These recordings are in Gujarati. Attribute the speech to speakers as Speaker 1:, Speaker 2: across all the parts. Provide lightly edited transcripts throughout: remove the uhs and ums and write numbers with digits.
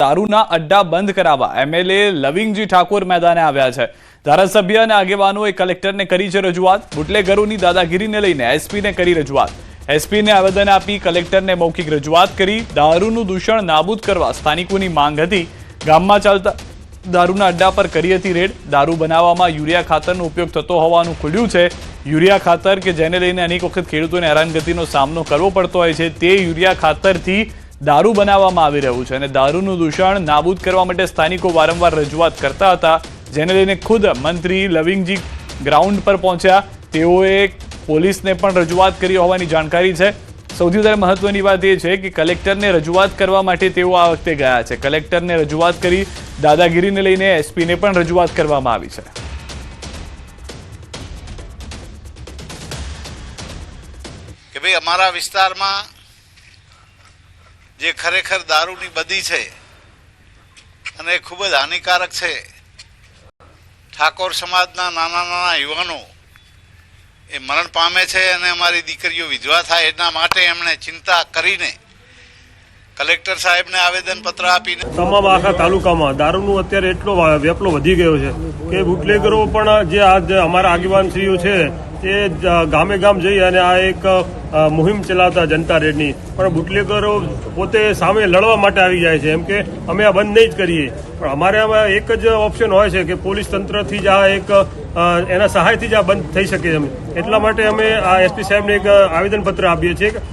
Speaker 1: દારૂના અડ્ડા બંધ કરાવવા એમએલએ લવિંગજી ઠાકોર મેદાને આવ્યા છે। ધારાસભ્ય અને આગેવાનોએ કલેક્ટરને કરી છે રજૂઆત। બુટલેગરોની દાદાગીરીને લઈને એસપીને કરી રજૂઆત। એસપીને આવેદન આપી કલેક્ટરને મૌખિક રજૂઆત કરી। દારૂનું દૂષણ નાબૂદ કરવા સ્થાનિકોની માંગ હતી। ગામમાં ચાલતા દારૂના અડ્ડા પર કરી હતી રેડ। દારૂ બનાવવામાં યુરિયા ખાતરનો ઉપયોગ થતો હોવાનું ખુલ્યું છે। યુરિયા ખાતર કે જેને લઈને અનેક વખત ખેડૂતોને હેરાનગતિનો સામનો કરવો પડતો હોય છે, તે યુરિયા ખાતરથી દારૂ બનાવવામાં આવી રહ્યું છે અને દારૂનું દૂષણ નાબૂદ કરવા માટે સ્થાનિકો વારંવાર રજૂઆત કરતા હતા, જેને લઈને ખુદ મંત્રી લવિંગજી ગ્રાઉન્ડ પર પહોંચ્યા। તેઓએ પોલીસને પણ રજૂઆત કરી હોવાની જાણકારી છે। સૌથી વધારે મહત્વની વાત એ છે કે કલેક્ટરને રજૂઆત કરવા માટે તેઓ આ વખતે ગયા છે। કલેક્ટરને રજૂઆત કરી, દાદાગીરીને લઈને એસપીને પણ રજૂઆત કરવામાં આવી છે।
Speaker 2: કે ભાઈ અમારા વિસ્તારમાં જે ખરેખર દારૂની બદી છે અને ખૂબ જ હાનિકારક છે, ઠાકોર સમાજના નાના નાના યુવાનો એ મરણ પામે છે અને અમારી દીકરીઓ વિધવા થાય એના માટે એમણે ચિંતા કરીને કલેક્ટર સાહેબને આવેદનપત્ર આપીને
Speaker 3: તમામ આખા તાલુકામાં દારૂનું અત્યારે એટલો વેપલો વધી ગયો છે કે બુટલેગરો પણ જે આજ અમારા આગેવાનશ્રીઓ છે તે ગામે ગામ જઈ અને આ એક મુહિમ ચલાવતા જનતા રેડની, પણ બુટલેગરો પોતે સામે લડવા માટે આવી જાય છે, એમ કે અમે આ બંધ નહીં જ કરીએ। પણ અમારે આમાં એક જ ઓપ્શન હોય છે કે પોલીસ તંત્રથી જ આ એક એના સહાયથી જ આ બંધ થઈ શકે છે। એટલા માટે અમે આ એસપી સાહેબને એક આવેદનપત્ર આપીએ છીએ।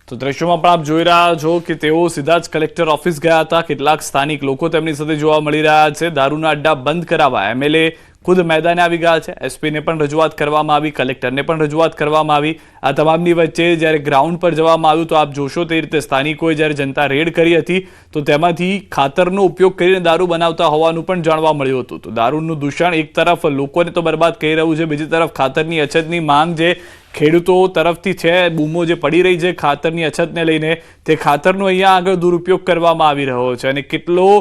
Speaker 1: તો દ્રશ્યોમાં પણ આપ જોઈ રહ્યા છો કે તેઓ સીધા જ કલેક્ટર ઓફિસ ગયા હતા। કેટલાક સ્થાનિક લોકો તેમની સાથે જોવા મળી રહ્યા છે। દારૂના અડ્ડા બંધ કરાવવા એમએલએ ખુદ મેદાને આવી ગયા છે। એસપીને પણ રજૂઆત કરવામાં આવી, કલેક્ટરને પણ રજૂઆત કરવામાં આવી। આ તમામની વચ્ચે જ્યારે ગ્રાઉન્ડ પર જવામાં આવ્યું તો આપ જોશો તે રીતે સ્થાનિકોએ જ્યારે જનતા રેડ કરી હતી તો તેમાંથી ખાતરનો ઉપયોગ કરીને દારૂ બનાવતા હોવાનું પણ જાણવા મળ્યું હતું। તો દારૂનું દૂષણ એક તરફ લોકોને તો બરબાદ કરી રહ્યું છે, બીજી તરફ ખાતરની અછતની માંગ જે ખેડૂતો તરફથી છે, બૂમો જે પડી રહી છે ખાતરની અછતને લઈને, તે ખાતરનો અહીંયા આગળ દુરુપયોગ કરવામાં આવી રહ્યો છે અને કેટલો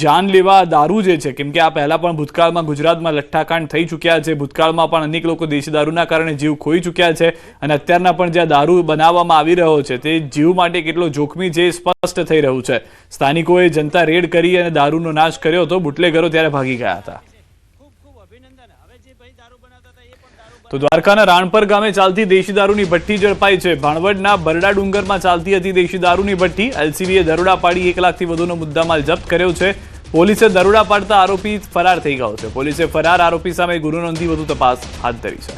Speaker 1: જાનલેવા દારૂ જે છે, કેમ કે આ પહેલા પણ ભૂતકાળમાં ગુજરાતમાં લઠ્ઠાકાંડ થઈ ચૂક્યા છે। ભૂતકાળમાં પણ અનેક લોકો દેશી દારૂના કારણે જીવ ખોઈ ચૂક્યા છે અને અત્યારના પણ જ્યાં દારૂ બનાવવામાં આવી રહ્યો છે તે જીવ માટે કેટલો જોખમી છે સ્પષ્ટ થઈ રહ્યું છે। સ્થાનિકોએ જનતા રેડ કરી અને દારૂનો નાશ કર્યો હતો। બુટલેગરો ત્યારે ભાગી ગયા હતા। તો દ્વારકાના રાણપર ગામે ચાલતી દેશી દારૂની ભઠ્ઠી ઝડપાઈ છે। ભાણવડના બરડા ડુંગરમાં ચાલતી હતી દેશી દારૂની ભઠ્ઠી। એલસીબીએ દરોડા પાડી 1 લાખથી વધુનો મુદ્દામાલ જપ્ત કર્યો છે। પોલીસે દરોડા પાડતા આરોપી ફરાર થઈ ગયો છે। પોલીસે ફરાર આરોપી સામે ગુનો નોંધી વધુ તપાસ હાથ ધરી છે।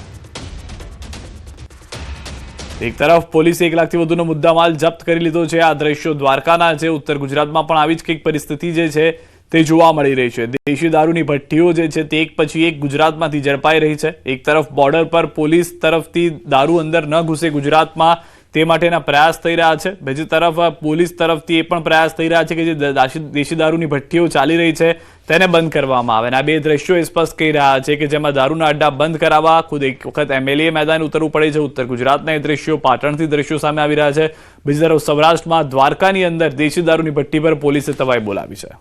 Speaker 1: એક તરફ પોલીસે 1 લાખથી વધુનો મુદ્દામાલ જપ્ત કરી લીધો છે। આ દ્રશ્યો દ્વારકાના છે। ઉત્તર ગુજરાતમાં પણ આવી જ કંઈક પરિસ્થિતિ જે છે તે જોવા મળી રહી છે। દેશી દારૂની ભઠ્ઠીઓ જે છે તે એક પછી એક ગુજરાતમાંથી ઝડપાઈ રહી છે। એક તરફ બોર્ડર પર પોલીસ તરફથી દારૂ અંદર ન ઘૂસે ગુજરાતમાં તે માટેના પ્રયાસ થઈ રહ્યા છે, બીજી તરફ પોલીસ તરફથી એ પણ પ્રયાસ થઈ રહ્યા છે કે જે દેશી દારૂની ભઠ્ઠીઓ ચાલી રહી છે તેને બંધ કરવામાં આવે। અને આ બે દ્રશ્યો સ્પષ્ટ કહી રહ્યા છે કે જેમાં દારૂના અડ્ડા બંધ કરાવવા ખુદ એક વખત એમએલએ મેદાન ઉતરવું પડે છે। ઉત્તર ગુજરાતના એ દ્રશ્યો પાટણથી દ્રશ્યો સામે આવી રહ્યા છે। બીજી તરફ સૌરાષ્ટ્રમાં દ્વારકાની અંદર દેશી દારૂની ભઠ્ઠી પર પોલીસે તવાઈ બોલાવી છે।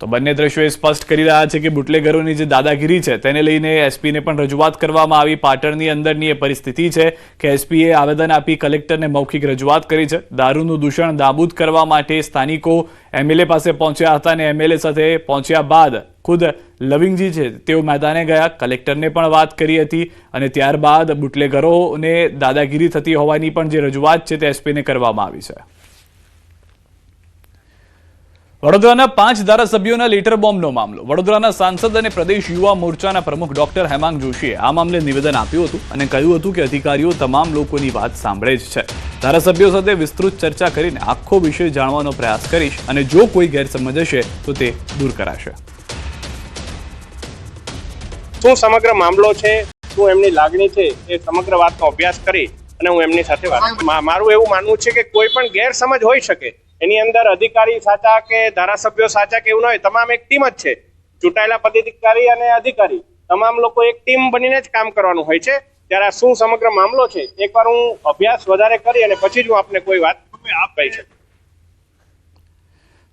Speaker 1: તો બંને દ્રશ્યો સ્પષ્ટ કરી રહ્યા છે કે બુટલેગરોની જે દાદાગીરી છે તેને લઈને એસપીને પણ રજૂઆત કરવામાં આવી। પાટણની અંદરની એ પરિસ્થિતિ છે કે એસપીએ આવેદન આપી કલેક્ટરને મૌખિક રજૂઆત કરી છે। દારૂનું દૂષણ નાબૂદ કરવા માટે સ્થાનિકો એમએલએ પાસે પહોંચ્યા હતા અને એમએલએ સાથે પહોંચ્યા બાદ ખુદ લવિંગજી છે તેઓ મેદાને ગયા, કલેક્ટરને પણ વાત કરી હતી અને ત્યારબાદ બુટલેગરોને દાદાગીરી થતી હોવાની પણ જે રજૂઆત છે તે એસપીને કરવામાં આવી છે। વડોદરાના 5 ધારાસભ્યોના લેટર બોમ્બનો મામલો। વડોદરાના સાંસદ અને પ્રદેશ યુવા મોરચાના પ્રમુખ ડોક્ટર હેમાંગ જોશીએ આ મામલે નિવેદન આપ્યું હતું અને કહ્યું હતું કે અધિકારીઓ તમામ લોકોની વાત સાંભળે જ છે। ધારાસભ્યો સાથે વિસ્તૃત ચર્ચા કરીને આખો વિષય જાણવાનો પ્રયાસ કરીશ અને જો કોઈ ગેરસમજ હશે તો તે દૂર કરાશે।
Speaker 4: શું સમગ્ર મામલો છે, શું એમની લાગણી છે, એ સમગ્ર વાતનો અભ્યાસ કરી અને હું એમની સાથે વાત મારું એવું માનવું છે કે કોઈ પણ ગેરસમજ હોઈ શકે, એની અંદર અધિકારી સાચા કે ધારાસભ્યો સાચા કે એવું ન હોય, તમામ એક ટીમ જ છે। ચૂંટાયેલા પદાધિકારી અને અધિકારી તમામ લોકો એક ટીમ બનીને જ કામ કરવાનું હોય છે। ત્યારે આ શું સમગ્ર મામલો છે એકવાર હું અભ્યાસ વધારે કરી અને પછી જ હું આપને કોઈ વાત આપ કહી શકું।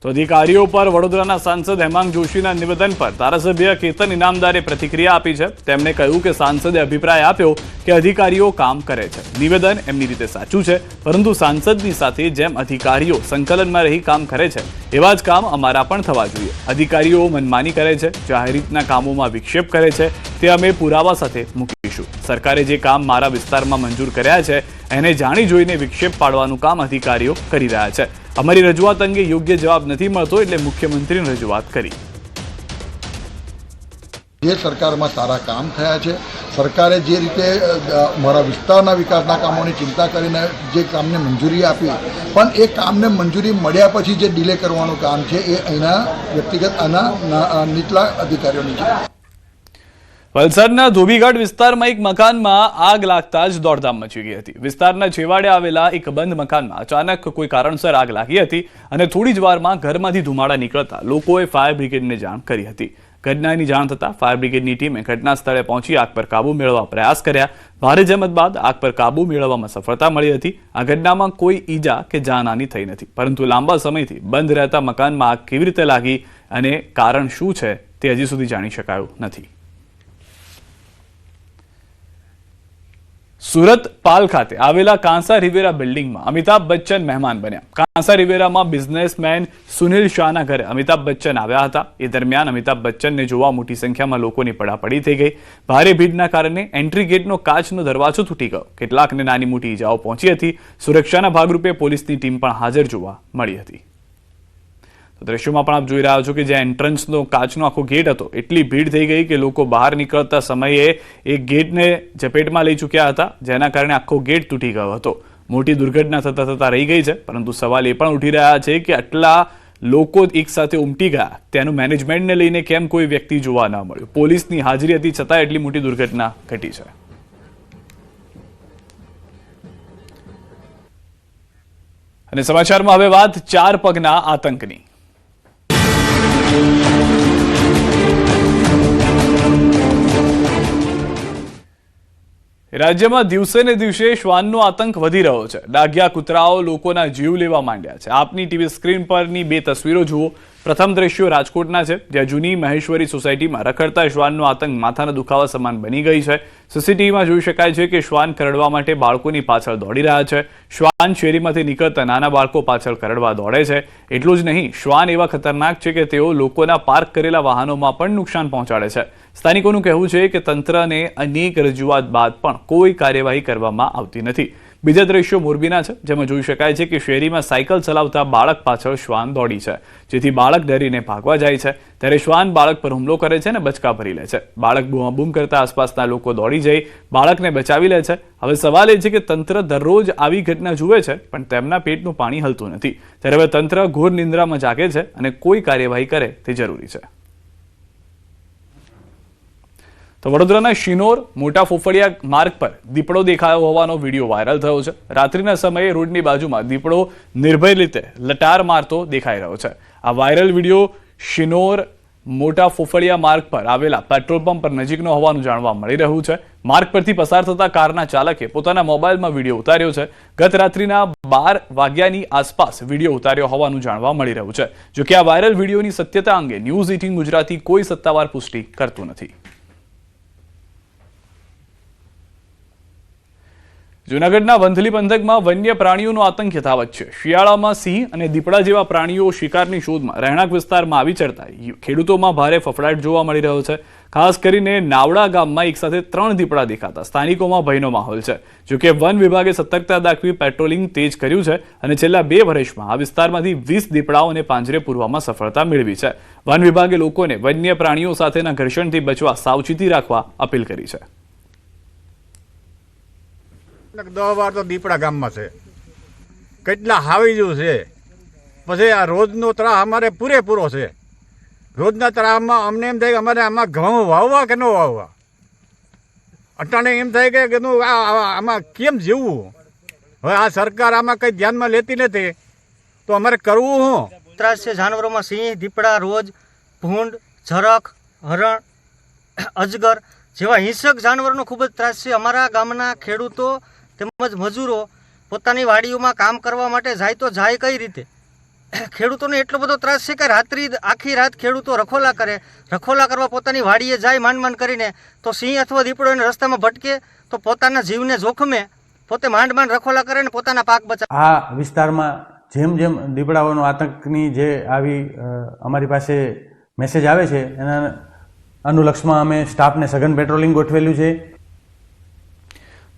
Speaker 1: તો અધિકારીઓ પર વડોદરાના સાંસદ હેમાંગ જોશીના નિવેદન પર ધારાસભ્ય કેતન ઇનામદારે પ્રતિક્રિયા આપી છે. તેમણે કહ્યું કે સાંસદે અભિપ્રાય આપ્યો કે અધિકારીઓ કામ કરે છે. નિવેદન એમની રીતે સાચું છે, પરંતુ સાંસદની સાથે જેમ અધિકારીઓ સંકલનમાં રહી કામ કરે છે એવા જ કામ અમારા પણ થવા જોઈએ. અધિકારીઓ મનમાની કરે છે, જાહેર રીતના કામોમાં વિક્ષેપ કરે છે, તે અમે પુરાવા સાથે મૂકીશું. સરકારે જે કામ મારા વિસ્તારમાં મંજૂર કર્યા છે એને જાણી જોઈને વિક્ષેપ પાડવાનું કામ અધિકારીઓ કરી રહ્યા છે. અમારી રજૂઆત અંગે યોગ્ય જવાબ નથી મળતો એટલે મુખ્યમંત્રીને રજૂઆત કરી.
Speaker 5: જે સરકારમાં સારા કામ થયા છે, સરકારે જે રીતે મારા વિસ્તારના વિકાસના કામોની ચિંતા કરીને જે કામને મંજૂરી આપી, પણ એ કામને મંજૂરી મળ્યા પછી જે ડિલે કરવાનું કામ છે એ અહીંના વ્યક્તિગત આના નીચલા અધિકારીઓની છે.
Speaker 1: વલસાડના ધોબીઘાટ વિસ્તારમાં એક મકાનમાં આગ લાગતા જ દોડધામ મચી ગઈ હતી. વિસ્તારના છેવાડે આવેલા એક બંધ મકાનમાં અચાનક કોઈ કારણસર આગ લાગી હતી અને થોડી જ વારમાં ઘરમાંથી ધુમાડા નીકળતા લોકોએ ફાયર બ્રિગેડને જાણ કરી હતી. ઘટનાની જાણ થતાં ફાયર બ્રિગેડની ટીમે ઘટના સ્થળે પહોંચી આગ પર કાબુ મેળવવા પ્રયાસ કર્યા. ભારે જહેમત બાદ આગ પર કાબુ મેળવવામાં સફળતા મળી હતી. આ ઘટનામાં કોઈ ઈજા કે જાનહાની થઈ નથી, પરંતુ લાંબા સમયથી બંધ રહેતા મકાનમાં આગ કેવી રીતે લાગી અને કારણ શું છે તે હજી સુધી જાણી શકાયું નથી. સુરત પાલ ખાતે આવેલા કાંસા રિવેરા બિલ્ડિંગમાં અમિતાભ બચ્ચન મહેમાન બન્યા. કાંસા રિવેરામાં બિઝનેસમેન સુનિલ શાહના ઘરે અમિતાભ બચ્ચન આવ્યા હતા. એ દરમિયાન અમિતાભ બચ્ચનને જોવા મોટી સંખ્યામાં લોકોની પડાપડી થઈ ગઈ. ભારે ભીડના કારણે એન્ટ્રી ગેટનો કાચનો દરવાજો તૂટી ગયો. કેટલાકને નાની મોટી ઈજાઓ પહોંચી હતી. સુરક્ષાના ભાગરૂપે પોલીસની ટીમ પણ હાજર જોવા મળી હતી. તો દ્રશ્યોમાં પણ આપ જોઈ રહ્યા છો કે જ્યાં એન્ટ્રન્સનો કાચનો આખો ગેટ હતો, એટલી ભીડ થઈ ગઈ કે લોકો બહાર નીકળતા સમયે એ ગેટને ઝપેટમાં લઈ ચૂક્યા હતા, જેના કારણે આખો ગેટ તૂટી ગયો હતો. મોટી દુર્ઘટના થતા રહી ગઈ છે, પરંતુ સવાલ એ પણ ઉઠી રહ્યા છે કે આટલા લોકો એક સાથે ઉમટી ગયા તેનું મેનેજમેન્ટને લઈને કેમ કોઈ વ્યક્તિ જોવા ન મળ્યું. પોલીસની હાજરી હતી છતાં એટલી મોટી દુર્ઘટના ઘટી છે. અને સમાચારમાં હવે વાત 4 પગના આતંકની. રાજ્યમાં દિવસે ને દિવસે શ્વાનનો આતંક વધી રહ્યો છે. ડાઘિયા કૂતરાઓ લોકોના જીવ લેવા માંડ્યા છે. આપની ટીવી સ્ક્રીન પરની 2 તસવીરો જુઓ. પ્રથમ દ્રશ્યો રાજકોટના છે, જ્યાં જૂની મહેશ્વરી સોસાયટીમાં રખડતા શ્વાનનો આતંક માથાના દુખાવા સમાન બની ગઈ છે. સીસીટીવીમાં જોઈ શકાય છે કે શ્વાન કરડવા માટે બાળકોની પાછળ દોડી રહ્યા છે. શ્વાન શેરીમાંથી નીકળતા નાના બાળકો પાછળ કરડવા દોડે છે. એટલું જ નહીં, શ્વાન એવા ખતરનાક છે કે તેઓ લોકોના પાર્ક કરેલા વાહનોમાં પણ નુકસાન પહોંચાડે છે. સ્થાનિકોનું કહેવું છે કે તંત્રને અનેક રજૂઆત બાદ પણ કોઈ કાર્યવાહી કરવામાં આવતી નથી. બીજા દ્રશ્યો મોરબીના છે, જેમાં જોઈ શકાય છે કે શેરીમાં સાયકલ ચલાવતા બાળક પાછળ શ્વાન દોડી છે, જેથી બાળક ડરીને ભાગવા જાય છે. ત્યારે શ્વાન બાળક પર હુમલો કરે છે અને બચકા ભરી લે છે. બાળક બૂમાબૂમ કરતા આસપાસના લોકો દોડી જઈ બાળકને બચાવી લે છે. હવે સવાલ એ છે કે તંત્ર દરરોજ આવી ઘટના જુએ છે, પણ તેમના પેટનું પાણી હલતું નથી. ત્યારે હવે તંત્ર ઘોર નિંદ્રામાં જાગે છે અને કોઈ કાર્યવાહી કરે તે જરૂરી છે. તો વડોદરાના શિનોર મોટા ફોફડિયા માર્ગ પર દીપડો દેખાયો હોવાનો વિડીયો વાયરલ થયો છે. રાત્રિના સમયે રોડની બાજુમાં દીપડો નિર્ભય રીતે લટાર મારતો દેખાઈ રહ્યો છે. આ વાયરલ વિડીયો શિનોર મોટા ફોફડિયા માર્ગ પર આવેલા પેટ્રોલ પંપ પર નજીકનો હોવાનું જાણવા મળી રહ્યું છે. માર્ગ પરથી પસાર થતા કારના ચાલકે પોતાના મોબાઈલમાં વિડીયો ઉતાર્યો છે. ગત રાત્રિના 12 વાગ્યાની આસપાસ વિડીયો ઉતાર્યો હોવાનું જાણવા મળી રહ્યું છે. જોકે આ વાયરલ વિડીયોની સત્યતા અંગે ન્યૂઝ 18 ગુજરાતી કોઈ સત્તાવાર પુષ્ટિ કરતું નથી. જૂનાગઢના વંથલી પંથકમાં વન્ય પ્રાણીઓનો આતંક યથાવત છે. શિયાળામાં સિંહ અને દીપડા જેવા પ્રાણીઓ શિકારની શોધમાં રહેણાંક વિસ્તારમાં આવી ચડતા ખેડૂતોમાં ભારે ફફડાટ જોવા મળી રહ્યો છે. ખાસ કરીને નાવડા ગામમાં એક સાથે 3 દીપડા દેખાતા સ્થાનિકોમાં ભયનો માહોલ છે. જોકે વન વિભાગે સતર્કતા દાખવી પેટ્રોલિંગ તેજ કર્યું છે અને છેલ્લા 2 વર્ષમાં આ વિસ્તારમાંથી 20 દીપડાઓને પાંજરે પૂરવામાં સફળતા મેળવી છે. વન વિભાગે લોકોને વન્ય પ્રાણીઓ સાથેના ઘર્ષણથી બચવા સાવચેતી રાખવા અપીલ કરી છે.
Speaker 6: 10 વાર તો દીપડા ગામમાં છે, કેટલા હાવીજુ છે. પછી આ રોજનો ત્રાહ અમારે પૂરેપૂરો છે. રોજના ત્રાહમાં અમને એમ થાય કે અમારે આમાં ઘઉં વાવવા કે ન વાવવા. અટાણે એમ થાય કે આમાં કેમ જીવવું. હવે આ સરકાર આમાં કંઈ ધ્યાનમાં લેતી નથી તો અમારે કરવું શું?
Speaker 7: ત્રાસ છે જાનવરોમાં સિંહ, દીપડા, રોજ, ભૂંડ, ઝરખ, હરણ, અજગર જેવા હિંસક જાનવરોનો ખૂબ જ ત્રાસ છે. અમારા ગામના ખેડૂતો તેમજ મજૂરો પોતાની વાડીઓમાં કામ કરવા માટે જાય તો જાય કઈ રીતે? ખેડૂતોને એટલો બધો ત્રાસ છે કે આખી રાત ખેડૂતો રખોલા કરવા પોતાની વાડીએ જાય માંડ કરીને, તો સિંહ અથવા દીપડો એને રસ્તામાં ભટકે તો પોતાના જીવને જોખમે પોતે માંડ રખોલા કરે ને પોતાના પાક બચાવે.
Speaker 8: આ વિસ્તારમાં જેમ જેમ દીપડાઓનો આતંકની જે આવી અમારી પાસે મેસેજ આવે છે એના અનુલક્ષમાં અમે સ્ટાફને સઘન પેટ્રોલિંગ ગોઠવેલું છે.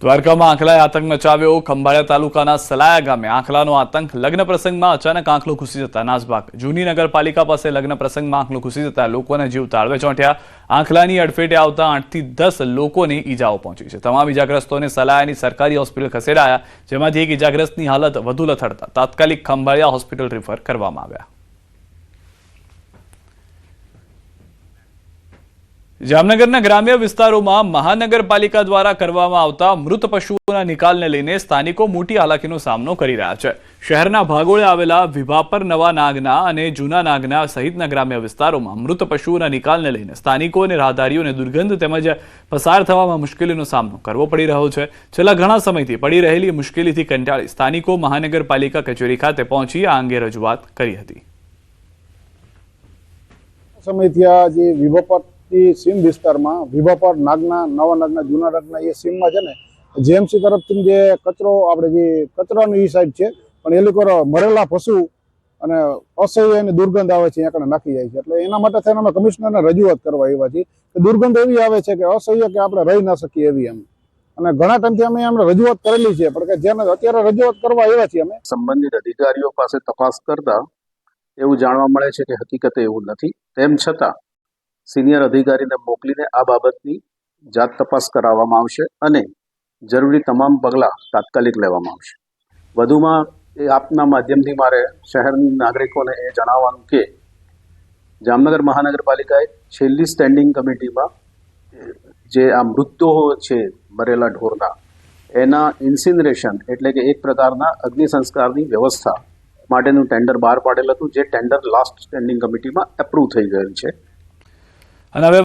Speaker 1: દ્વારકામાં આંખલાએ આતંક મચાવ્યો. ખંભાળિયા તાલુકાના સલાયા ગામે આંખલાનો આતંક. લગ્ન પ્રસંગમાં અચાનક આંખલો ઘૂસી જતા નાસભાગ. જૂની નગરપાલિકા પાસે લગ્ન પ્રસંગમાં આંખલો ઘૂસી જતા લોકોના જીવ તાળવે ચોંટ્યા. આંખલાની અડફેટે આવતા 8 થી 10 લોકોની ઈજાઓ પહોંચી છે. તમામ ઈજાગ્રસ્તોને સલાયાની સરકારી હોસ્પિટલ ખસેડાયા, જેમાંથી એક ઈજાગ્રસ્તની હાલત વધુ લથડતા તાત્કાલિક ખંભાળિયા હોસ્પિટલ રિફર કરવામાં આવ્યા. જામનગરના ગ્રામ્ય વિસ્તારોમાં મહાનગરપાલિકા દ્વારા કરવામાં આવતા મૃત પશુઓના નિકાલને લઈને સ્થાનિકો મોટી હાલાકીનો સામનો કરી રહ્યા છે. શહેરના ભાગોળે આવેલા વિભાપર, નવા નાગના અને જૂના નાગના સહિતના ગ્રામ્ય વિસ્તારોમાં મૃત પશુઓના નિકાલને લઈને સ્થાનિકો અને રાહદારીઓને દુર્ગંધ તેમજ પસાર થવામાં મુશ્કેલીનો સામનો કરવો પડી રહ્યો છે. છેલ્લા ઘણા સમયથી પડી રહેલી મુશ્કેલીથી કંટાળી સ્થાનિકો મહાનગરપાલિકા કચેરી ખાતે પહોંચી આ અંગે રજૂઆત કરી હતી.
Speaker 9: સમયથી આ જે વિભાપર સીમ વિસ્તારમાં વિભાપર, નાગના, નવા નાગના, જૂના નાગના એ સીમમાં છે ને જેએમસી તરફથી જે કચરો આપણે જે કચરાની એ સાઈડ છે, પણ એ લોકો મરેલા પશુ અને અસહ્ય અને દુર્ગંધ આવે છે ત્યાં નાખી જાય છે. એટલે એના માટે થઈને અમે કમિશનરને રજૂઆત કરવા આવ્યા છીએ કે દુર્ગંધ એવી આવે છે કે અસહ્ય કે આપણે રહી ના શકીએ એવી એમ. અને ઘણા ટાઈમથી અમે એમને રજૂઆત કરેલી છે, પણ કે જેને અત્યારે રજૂઆત કરવા આવ્યા છીએ અમે.
Speaker 10: સંબંધિત અધિકારીઓ પાસે તપાસ કરતા એવું જાણવા મળે છે કે હકીકતે એવું નથી. તેમ છતાં સિનિયર અધિકારીને મોકલીને આ બાબતની જાત તપાસ કરાવવામાં આવશે અને જરૂરી તમામ પગલાં તાત્કાલિક લેવામાં આવશે. વધુમાં એ આપના માધ્યમથી મારે શહેરની નાગરિકોને એ જણાવવાનું કે જામનગર મહાનગરપાલિકાએ છેલ્લી સ્ટેન્ડિંગ કમિટીમાં જે આ મૃતદેહો છે મરેલા ઢોરના એના ઇન્સિનરેશન એટલે કે એક પ્રકારના અગ્નિ સંસ્કારની વ્યવસ્થા માટેનું ટેન્ડર બહાર પાડેલ હતું, જે ટેન્ડર લાસ્ટ સ્ટેન્ડિંગ કમિટીમાં એપ્રૂવ થઈ ગયેલ છે.
Speaker 1: અને હવે